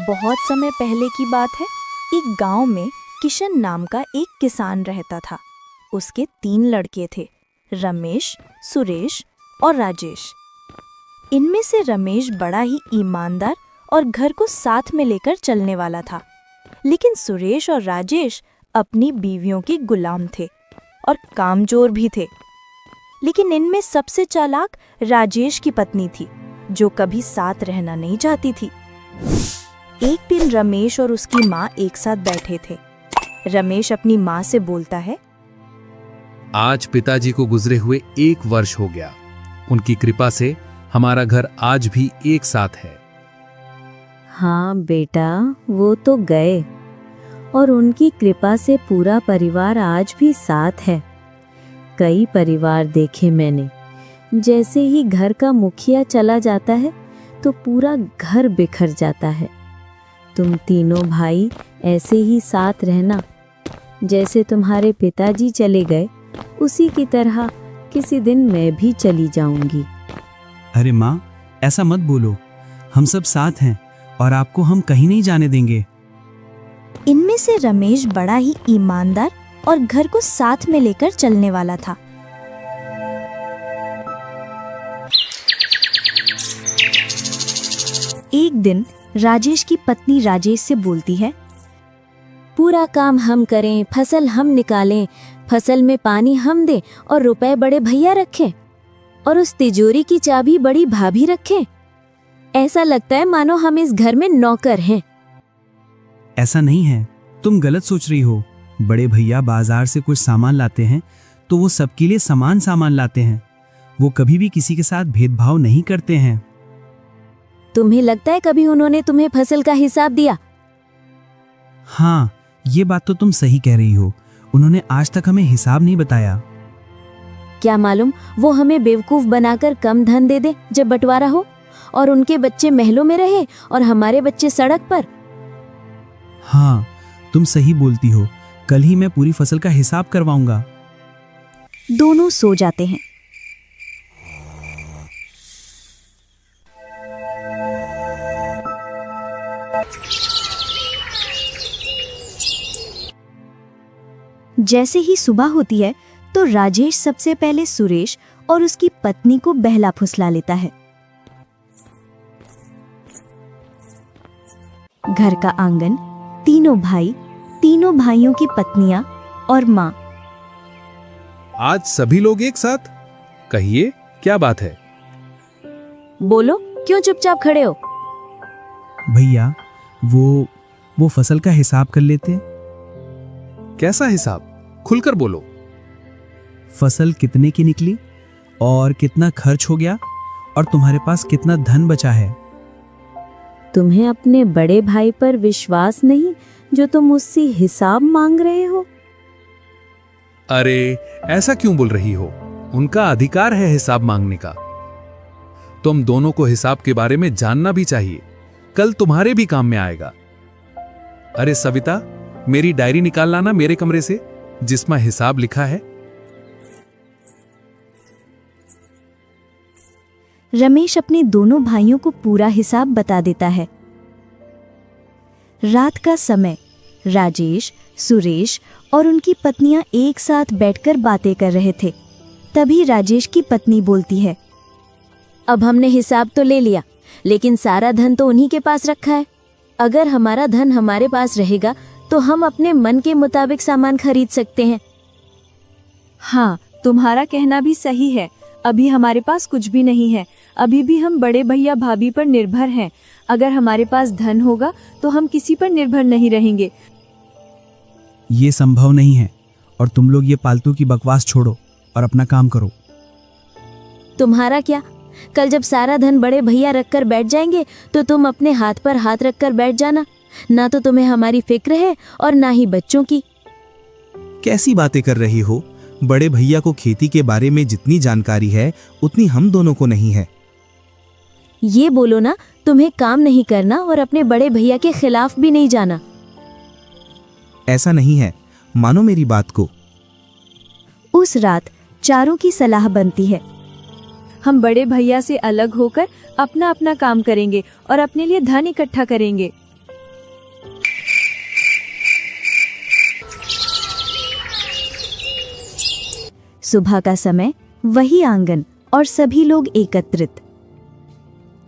बहुत समय पहले की बात है। एक गांव में किशन नाम का एक किसान रहता था। उसके 3 लड़के थे, रमेश, सुरेश और राजेश। इनमें से रमेश बड़ा ही ईमानदार और घर को साथ में लेकर चलने वाला था, लेकिन सुरेश और राजेश अपनी बीवियों के गुलाम थे और कामचोर भी थे। लेकिन इनमें सबसे चालाक राजेश की पत्नी थी, जो कभी साथ रहना नहीं चाहती थी। एक दिन रमेश और उसकी माँ एक साथ बैठे थे। रमेश अपनी माँ से बोलता है, आज पिताजी को गुजरे हुए 1 वर्ष हो गया। उनकी कृपा से हमारा घर आज भी एक साथ है। हाँ बेटा, वो तो गए और उनकी कृपा से पूरा परिवार आज भी साथ है। कई परिवार देखे मैंने, जैसे ही घर का मुखिया चला जाता है तो पूरा घर बिखर जाता है। तुम तीनों भाई ऐसे ही साथ रहना। जैसे तुम्हारे पिताजी चले गए, उसी की तरह किसी दिन मैं भी चली जाऊंगी। अरे माँ, ऐसा मत बोलो। हम सब साथ हैं और आपको हम कहीं नहीं जाने देंगे। इनमें से रमेश बड़ा ही ईमानदार और घर को साथ में लेकर चलने वाला था। एक दिन राजेश की पत्नी राजेश से बोलती है, पूरा काम हम करें, फसल हम निकालें, फसल में पानी हम दें और रुपए बड़े भैया रखें और उस तिजोरी की चाबी बड़ी भाभी रखें। ऐसा लगता है मानो हम इस घर में नौकर हैं। ऐसा नहीं है, तुम गलत सोच रही हो। बड़े भैया बाजार से कुछ सामान लाते हैं तो वो सबके लिए समान सामान लाते हैं। वो कभी भी किसी के साथ भेदभाव नहीं करते हैं। तुम्हें लगता है कभी उन्होंने तुम्हें फसल का हिसाब दिया? हाँ, ये बात तो तुम सही कह रही हो। उन्होंने आज तक हमें हिसाब नहीं बताया। क्या मालूम वो हमें बेवकूफ बनाकर कम धन दे दे जब बंटवारा हो, और उनके बच्चे महलों में रहे और हमारे बच्चे सड़क पर। हाँ, तुम सही बोलती हो। कल ही मैं पूरी फसल का हिसाब करवाऊंगा। दोनों सो जाते हैं। जैसे ही सुबह होती है तो राजेश सबसे पहले सुरेश और उसकी पत्नी को बहला फुसला लेता है। घर का आंगन, तीनों भाई, तीनों भाइयों की पत्नियां और माँ। आज सभी लोग एक साथ? कहिए, क्या बात है? बोलो, क्यों चुपचाप खड़े हो? भैया, वो फसल का हिसाब कर लेते हैं। कैसा हिसाब? खुलकर बोलो। फसल कितने की निकली और कितना खर्च हो गया और तुम्हारे पास कितना धन बचा है। तुम्हें अपने बड़े भाई पर विश्वास नहीं जो तुम उससे हिसाब मांग रहे हो? अरे, ऐसा क्यों बोल रही हो? उनका अधिकार है हिसाब मांगने का। तुम दोनों को हिसाब के बारे में जानना भी चाहिए। कल तुम्हारे भी काम में आएगा। अरे सविता, मेरी डायरी निकाल लाना मेरे कमरे से, जिसमें हिसाब लिखा है। रमेश अपने दोनों भाइयों को पूरा हिसाब बता देता है। रात का समय, राजेश, सुरेश और उनकी पत्नियां एक साथ बैठकर बातें कर रहे थे। तभी राजेश की पत्नी बोलती है, अब हमने हिसाब तो ले लिया, लेकिन सारा धन तो उन्हीं के पास रखा है। अगर हमारा धन हमारे पास रहेगा तो हम अपने मन के मुताबिक सामान खरीद सकते हैं। हाँ, तुम्हारा कहना भी सही है। अभी हमारे पास कुछ भी नहीं है। अभी भी हम बड़े भैया भाभी पर निर्भर हैं। अगर हमारे पास धन होगा तो हम किसी पर निर्भर नहीं रहेंगे। ये संभव नहीं है और तुम लोग ये पालतू की बकवास छोड़ो और अपना काम करो। तुम्हारा क्या? कल जब सारा धन बड़े भैया रखकर बैठ जाएंगे तो तुम अपने हाथ पर हाथ रखकर बैठ जाना। ना तो तुम्हें हमारी फिक्र है और ना ही बच्चों की। कैसी बातें कर रही हो? बड़े भैया को खेती के बारे में जितनी जानकारी है उतनी हम दोनों को नहीं है। ये बोलो ना, तुम्हें काम नहीं करना और अपने बड़े भैया के खिलाफ भी नहीं जाना। ऐसा नहीं है, मानो मेरी बात को। उस रात चारों की सलाह बनती है। हम बड़े भैया से अलग होकर अपना अपना काम करेंगे और अपने लिए धन इकट्ठा करेंगे। सुबह का समय, वही आंगन और सभी लोग एकत्रित।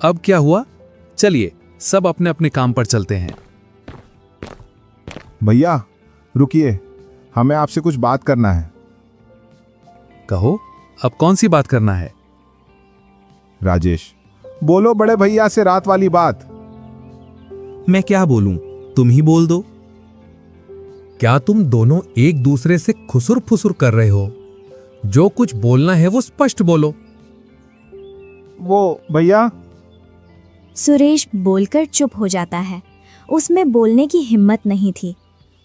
अब क्या हुआ? चलिए सब अपने अपने काम पर चलते हैं। भैया रुकिए, हमें आपसे कुछ बात करना है। कहो, अब कौन सी बात करना है? राजेश, बोलो बड़े भैया से रात वाली बात। मैं क्या बोलूं, तुम ही बोल दो। क्या तुम दोनों एक दूसरे से खुसुर फुसुर कर रहे हो? जो कुछ बोलना है वो स्पष्ट बोलो। वो भैया। सुरेश बोलकर चुप हो जाता है। उसमें बोलने की हिम्मत नहीं थी,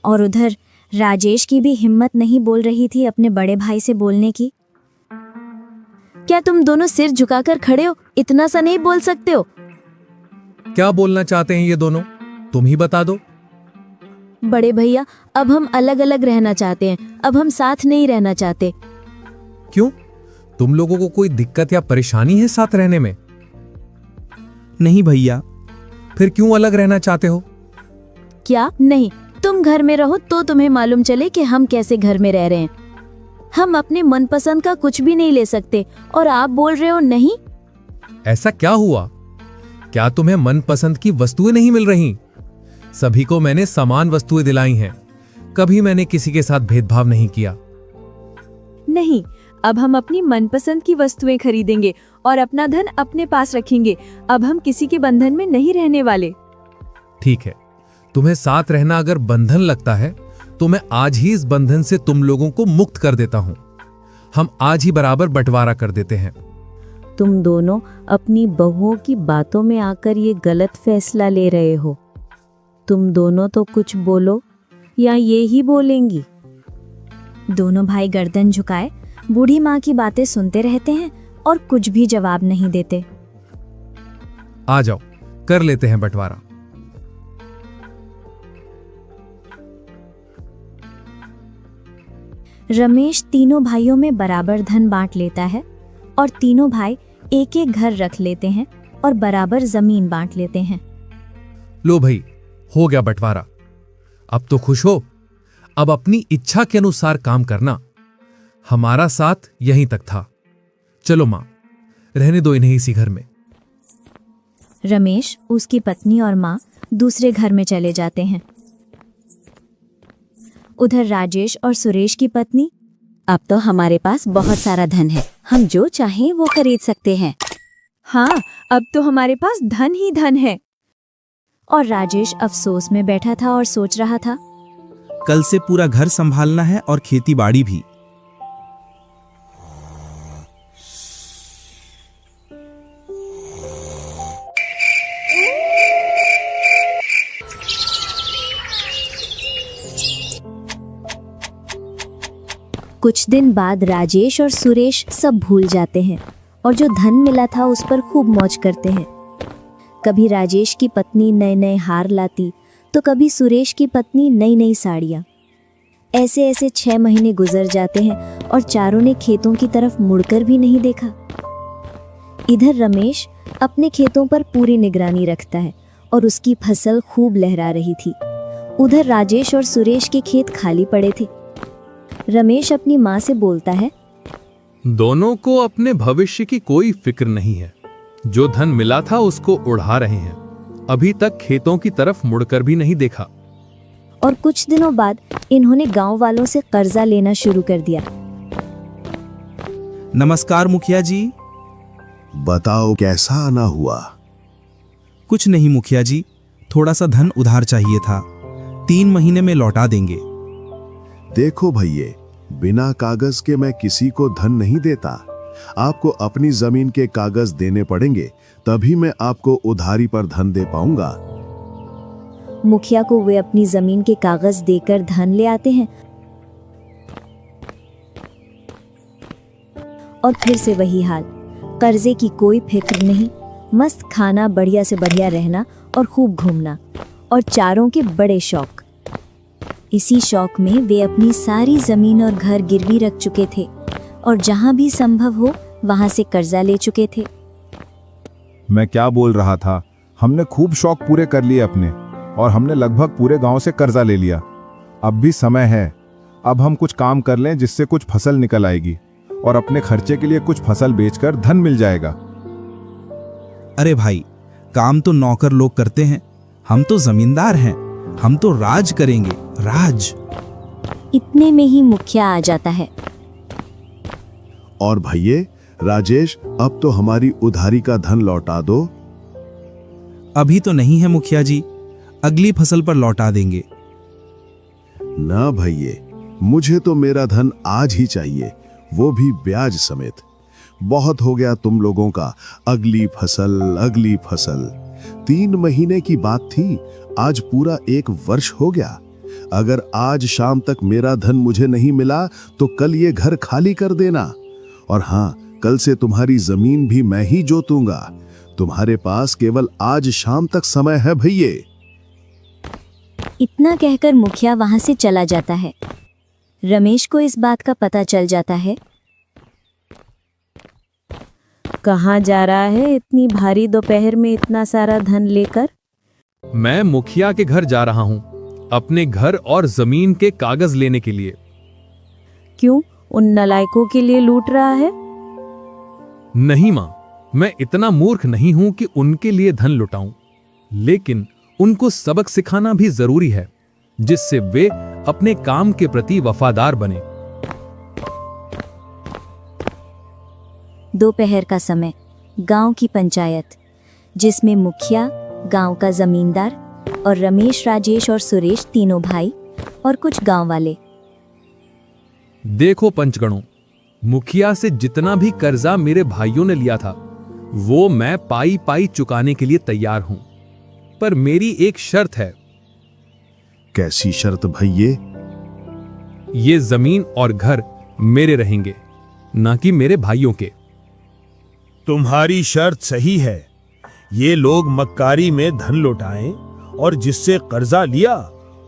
और उधर राजेश की भी हिम्मत नहीं बोल रही थी अपने बड़े भाई से बोलने की। क्या तुम दोनों सिर झुकाकर खड़े हो? इतना सा नहीं बोल सकते हो? क्या बोलना चाहते हैं ये दोनों? तुम ही बता दो। बड़े भैया, अब हम अलग अलग रहना चाहते हैं, अब हम साथ नहीं रहना चाहते। क्यों? तुम लोगों को कोई दिक्कत या परेशानी है साथ रहने में? नहीं भैया। फिर क्यों अलग रहना चाहते हो? क्या नहीं? तुम घर में रहो तो तुम्हें मालूम चले कि हम कैसे घर में रह रहे हैं। हम अपने मनपसंद का कुछ भी नहीं ले सकते, और आप बोल रहे हो नहीं? ऐसा क्या हुआ? क्या तुम्हें मनपसंद की वस्तुएं नहीं मिल रही? सभी को मैंने समान वस्तुएं दिलाई हैं। कभी मैंने किसी के साथ भेदभाव नहीं किया। नहीं, अब हम अपनी मनपसंद की वस्तुएं खरीदेंगे और अपना धन अपने पास रखेंगे। अब हम किसी के बंधन में नहीं रहने वाले। ठीक है, तुम्हें साथ रहना अगर बंधन लगता है तो मैं आज ही इस बंधन से तुम लोगों को मुक्त कर देता हूं। हम आज ही बराबर बंटवारा कर देते हैं। तुम दोनों अपनी बहुओं की बातों में आकर ये गलत फैसला ले रहे हो। तुम दोनों तो कुछ बोलो, या ये ही बोलेंगी? दोनों भाई गर्दन झुकाए बूढ़ी माँ की बातें सुनते रहते हैं और कुछ भी जवाब नहीं देते। आ जाओ, कर लेते हैं बंटवारा। रमेश तीनों भाइयों में बराबर धन बांट लेता है, और तीनों भाई एक एक घर रख लेते हैं और बराबर जमीन बांट लेते हैं। लो भाई, हो गया बंटवारा। अब तो खुश हो? अब अपनी इच्छा के अनुसार काम करना। हमारा साथ यहीं तक था। चलो मां, रहने दो इन्हें इसी घर में। रमेश, उसकी पत्नी और माँ दूसरे घर में चले जाते हैं। उधर राजेश और सुरेश की पत्नी, अब तो हमारे पास बहुत सारा धन है, हम जो चाहें वो खरीद सकते हैं। हाँ, अब तो हमारे पास धन ही धन है। और राजेश अफसोस में बैठा था और सोच रहा था, कल से पूरा घर संभालना है और खेती बाड़ी भी। कुछ दिन बाद राजेश और सुरेश सब भूल जाते हैं और जो धन मिला था उस पर खूब मौज करते हैं। कभी राजेश की पत्नी नए नए हार लाती, तो कभी सुरेश की पत्नी नई नई साड़ियाँ। ऐसे ऐसे 6 महीने गुजर जाते हैं और चारों ने खेतों की तरफ मुड़कर भी नहीं देखा। इधर रमेश अपने खेतों पर पूरी निगरानी रखता है और उसकी फसल खूब लहरा रही थी। उधर राजेश और सुरेश के खेत खाली पड़े थे। रमेश अपनी माँ से बोलता है, दोनों को अपने भविष्य की कोई फिक्र नहीं है। जो धन मिला था उसको उड़ा रहे हैं। अभी तक खेतों की तरफ मुड़कर भी नहीं देखा। और कुछ दिनों बाद इन्होंने गांव वालों से कर्जा लेना शुरू कर दिया। नमस्कार मुखिया जी। बताओ कैसा आना हुआ? कुछ नहीं मुखिया जी, थोड़ा सा धन उधार चाहिए था, 3 महीने में लौटा देंगे। देखो भैये, बिना कागज के मैं किसी को धन नहीं देता। आपको अपनी जमीन के कागज देने पड़ेंगे, तभी मैं आपको उधारी पर धन दे पाऊंगा। मुखिया को वे अपनी जमीन के कागज देकर धन ले आते हैं और फिर से वही हाल। कर्जे की कोई फिक्र नहीं, मस्त खाना, बढ़िया से बढ़िया रहना और खूब घूमना, और चारों के बड़े शौक। इसी शौक में वे अपनी सारी जमीन और घर गिरवी रख चुके थे और जहां भी संभव हो वहां से कर्जा ले चुके थे। मैं क्या बोल रहा था, हमने खूब शौक पूरे कर लिए अपने, और हमने लगभग पूरे गांव से कर्जा ले लिया। अब भी समय है, अब हम कुछ काम कर लें जिससे कुछ फसल निकल आएगी। और अपने खर्चे के लिए कुछ फसल बेचकर धन मिल जाएगा। अरे भाई, काम तो नौकर लोग करते हैं, हम तो जमींदार हैं, हम तो राज करेंगे, राज। इतने में ही मुखिया आ जाता है। और भैये राजेश, अब तो हमारी उधारी का धन लौटा दो। अभी तो नहीं है मुखिया जी, अगली फसल पर लौटा देंगे। ना भैये, मुझे तो मेरा धन आज ही चाहिए, वो भी ब्याज समेत। बहुत हो गया तुम लोगों का अगली फसल अगली फसल। 3 महीने की बात थी, आज पूरा 1 वर्ष हो गया। अगर आज शाम तक मेरा धन मुझे नहीं मिला तो कल ये घर खाली कर देना। और हाँ, कल से तुम्हारी जमीन भी मैं ही जोतूंगा। तुम्हारे पास केवल आज शाम तक समय है भैये। इतना कहकर मुखिया वहां से चला जाता है। रमेश को इस बात का पता चल जाता है। कहाँ जा रहा है इतनी भारी दोपहर में इतना सारा धन लेकर? मैं मुखिया के घर जा रहा हूं, अपने घर और जमीन के कागज लेने के लिए। क्यों, उन नलायकों के लिए लूट रहा है? नहीं मां, मैं इतना मूर्ख नहीं हूं कि उनके लिए धन लुटाऊं, लेकिन उनको सबक सिखाना भी जरूरी है, जिससे वे अपने काम के प्रति वफादार बने। दोपहर का समय, गांव की पंचायत, जिसमें मुखिया, गांव का जमींदार और रमेश, राजेश और सुरेश तीनों भाई और कुछ गांव वाले। देखो पंचगणों, मुखिया से जितना भी कर्जा मेरे भाइयों ने लिया था, वो मैं पाई पाई चुकाने के लिए तैयार हूं, पर मेरी एक शर्त है। कैसी शर्त भैये? ये जमीन और घर मेरे रहेंगे, ना कि मेरे भाइयों के। तुम्हारी शर्त सही है। ये लोग मक्कारी में धन लौटाएं और जिससे कर्जा लिया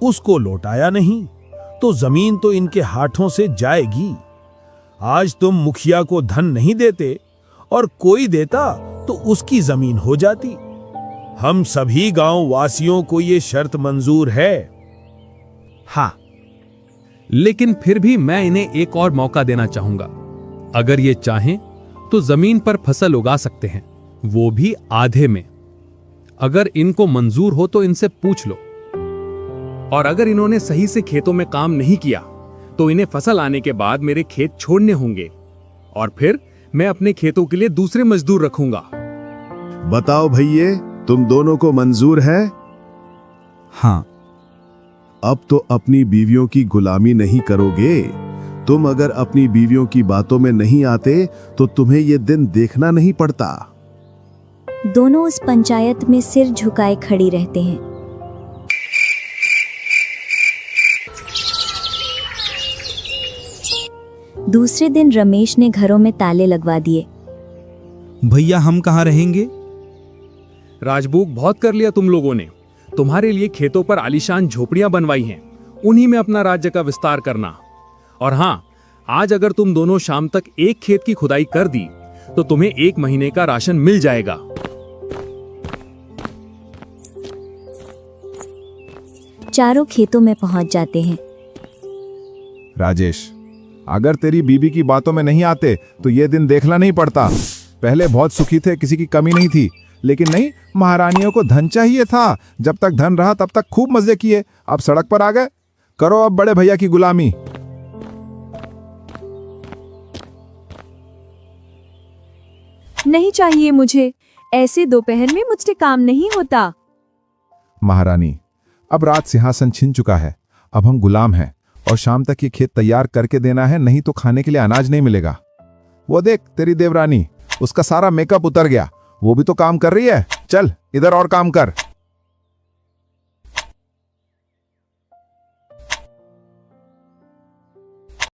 उसको लौटाया नहीं, तो जमीन तो इनके हाथों से जाएगी। आज तुम मुखिया को धन नहीं देते और कोई देता तो उसकी जमीन हो जाती। हम सभी गांव वासियों को ये शर्त मंजूर है। हाँ, लेकिन फिर भी मैं इन्हें एक और मौका देना चाहूंगा। अगर ये चाहें तो जमीन पर फसल उगा सकते हैं, वो भी आधे में। अगर इनको मंजूर हो तो इनसे पूछ लो। और अगर इन्होंने सही से खेतों में काम नहीं किया तो इन्हें फसल आने के बाद मेरे खेत छोड़ने होंगे, और फिर मैं अपने खेतों के लिए दूसरे मजदूर रखूंगा। बताओ भैये, तुम दोनों को मंजूर है? हाँ। अब तो अपनी बीवियों की गुलामी नहीं करोगे। तुम अगर अपनी बीवियों की बातों में नहीं आते तो तुम्हें ये दिन देखना नहीं पड़ता। दोनों उस पंचायत में सिर झुकाए खड़ी रहते हैं। दूसरे दिन रमेश ने घरों में ताले लगवा दिए। भैया, हम कहाँ रहेंगे? राजभूख बहुत कर लिया तुम लोगों ने। तुम्हारे लिए खेतों पर आलीशान झोपड़ियां बनवाई हैं, उन्हीं में अपना राज्य का विस्तार करना। और हां, आज अगर तुम दोनों शाम तक एक खेत की खुदाई कर दी तो तुम्हें 1 महीने का राशन मिल जाएगा। चारों खेतों में पहुंच जाते हैं। राजेश, अगर तेरी बीबी की बातों में नहीं आते तो ये दिन देखना नहीं पड़ता। पहले बहुत सुखी थे, किसी की कमी नहीं थी, लेकिन नहीं, महारानियों को धन चाहिए था। जब तक धन रहा तब तक खूब मजे किए, अब सड़क पर आ गए। करो अब बड़े भैया की गुलामी। नहीं चाहिए मुझे, ऐसे दोपहर में मुझसे काम नहीं होता। महारानी, अब राज सिंहासन छिन चुका है, अब हम गुलाम हैं और शाम तक ये खेत तैयार करके देना है, नहीं तो खाने के लिए अनाज नहीं मिलेगा। वो देख तेरी देवरानी, उसका सारा मेकअप उतर गया, वो भी तो काम कर रही है। चल इधर और काम कर।